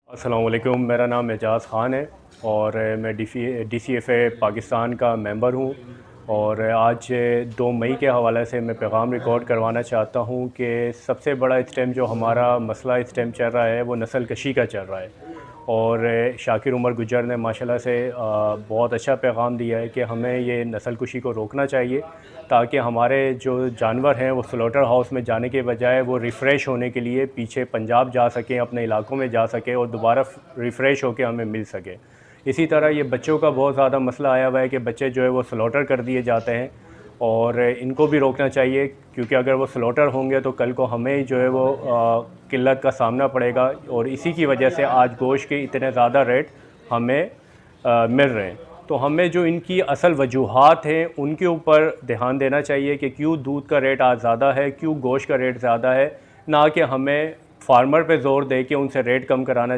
अस्सलाम वालेकुम, मेरा नाम एजाज़ ख़ान है और मैं DCFA पाकिस्तान का मेंबर हूँ। और आज 2 मई के हवाले से मैं पैगाम रिकॉर्ड करवाना चाहता हूँ कि सबसे बड़ा इस टाइम जो हमारा मसला इस टाइम चल रहा है वो नस्ल कशी का चल रहा है। और शाकिर उमर गुज्जर ने माशाल्लाह से बहुत अच्छा पैगाम दिया है कि हमें ये नस्ल कुशी को रोकना चाहिए, ताकि हमारे जो जानवर हैं वो स्लॉटर हाउस में जाने के बजाय वो रिफ़्रेश होने के लिए पीछे पंजाब जा सकें, अपने इलाकों में जा सकें और दोबारा रिफ़्रेश होकर हमें मिल सके। इसी तरह ये बच्चों का बहुत ज़्यादा मसला आया हुआ है कि बच्चे जो है वो स्लॉटर कर दिए जाते हैं और इनको भी रोकना चाहिए, क्योंकि अगर वो स्लॉटर होंगे तो कल को हमें जो है वो किल्लत का सामना पड़ेगा। और इसी की वजह से आज गोश्त के इतने ज़्यादा रेट हमें मिल रहे हैं। तो हमें जो इनकी असल वजूहात हैं उनके ऊपर ध्यान देना चाहिए कि क्यों दूध का रेट आज ज़्यादा है, क्यों गोश्त का रेट ज़्यादा है, ना कि हमें फार्मर पे ज़ोर दे के उनसे रेट कम कराना चाहिए।